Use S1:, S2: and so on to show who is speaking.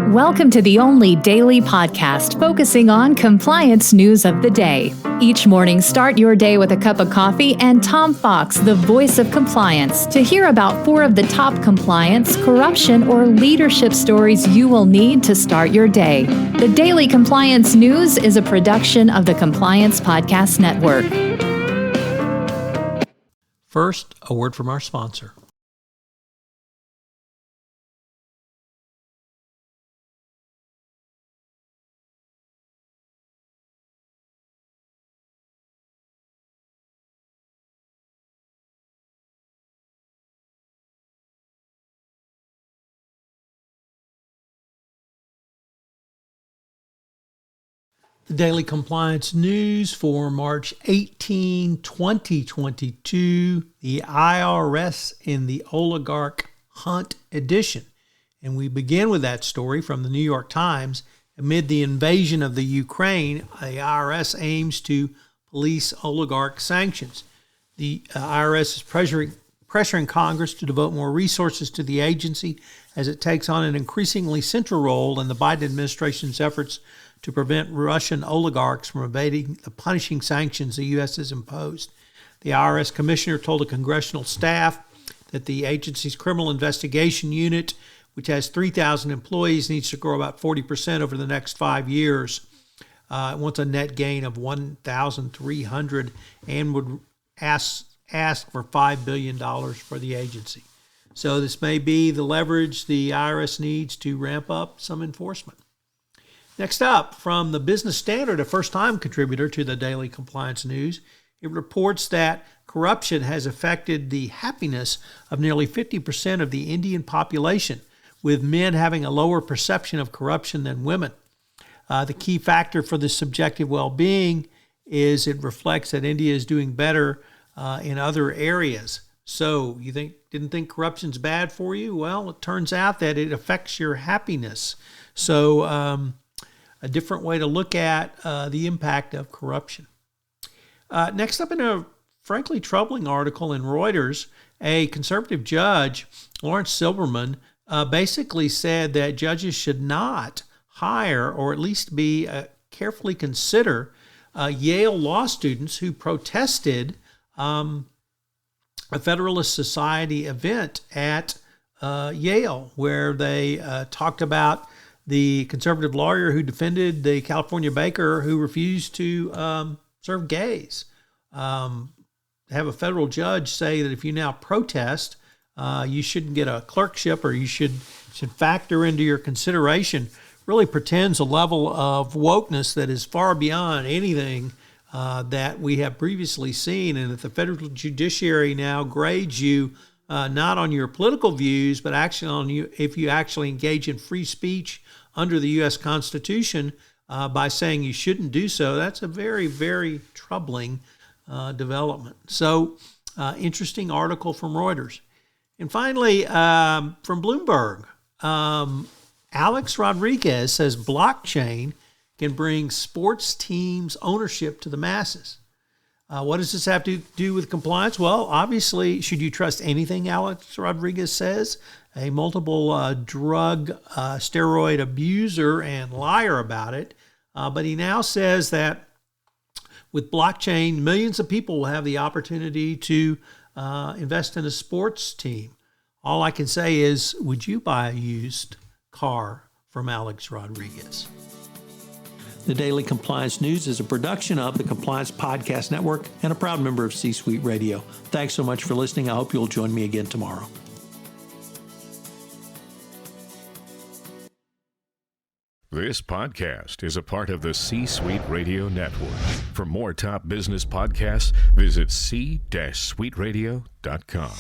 S1: Welcome to the only daily podcast focusing on compliance news of the day. Each morning, start your day with a cup of coffee and Tom Fox, the voice of compliance, to hear about 4 of the top compliance, corruption, or leadership stories you will need to start your day. The Daily Compliance News is a production of the Compliance Podcast Network.
S2: First, a word from our sponsor. The Daily Compliance News for March 18, 2022, the IRS in the Oligarch Hunt edition. And we begin with that story from the New York Times. Amid the invasion of the Ukraine, the IRS aims to police oligarch sanctions. The IRS is pressuring Congress to devote more resources to the agency as it takes on an increasingly central role in the Biden administration's efforts to prevent Russian oligarchs from evading the punishing sanctions the U.S. has imposed. The IRS commissioner told the congressional staff that the agency's criminal investigation unit, which has 3,000 employees, needs to grow about 40% over the next 5 years. It wants a net gain of 1,300 and would ask for $5 billion for the agency. So this may be the leverage the IRS needs to ramp up some enforcement. Next up, from the Business Standard, a first-time contributor to the Daily Compliance News, it reports that corruption has affected the happiness of nearly 50% of the Indian population, with men having a lower perception of corruption than women. The key factor for this subjective well-being is it reflects that India is doing better in other areas. So you didn't think corruption's bad for you? Well, it turns out that it affects your happiness. So a different way to look at the impact of corruption. Next up, in a frankly troubling article in Reuters, a conservative judge, Lawrence Silberman, basically said that judges should not hire or at least be carefully consider Yale law students who protested a Federalist Society event at Yale, where they talked about the conservative lawyer who defended the California baker who refused to serve gays. Have a federal judge say that if you now protest, you shouldn't get a clerkship, or you should factor into your consideration, really pretends a level of wokeness that is far beyond anything that we have previously seen, and that the federal judiciary now grades you not on your political views, but actually on you if you actually engage in free speech under the U.S. Constitution by saying you shouldn't do so. That's a very, very troubling development. So, interesting article from Reuters. And finally, from Bloomberg, Alex Rodriguez says blockchain can bring sports teams' ownership to the masses. What does this have to do with compliance? Well, obviously, should you trust anything Alex Rodriguez says? A multiple drug steroid abuser and liar about it. But he now says that with blockchain, millions of people will have the opportunity to invest in a sports team. All I can say is, would you buy a used car from Alex Rodriguez? The Daily Compliance News is a production of the Compliance Podcast Network and a proud member of C-Suite Radio. Thanks so much for listening. I hope you'll join me again tomorrow.
S3: This podcast is a part of the C-Suite Radio Network. For more top business podcasts, visit c-suiteradio.com.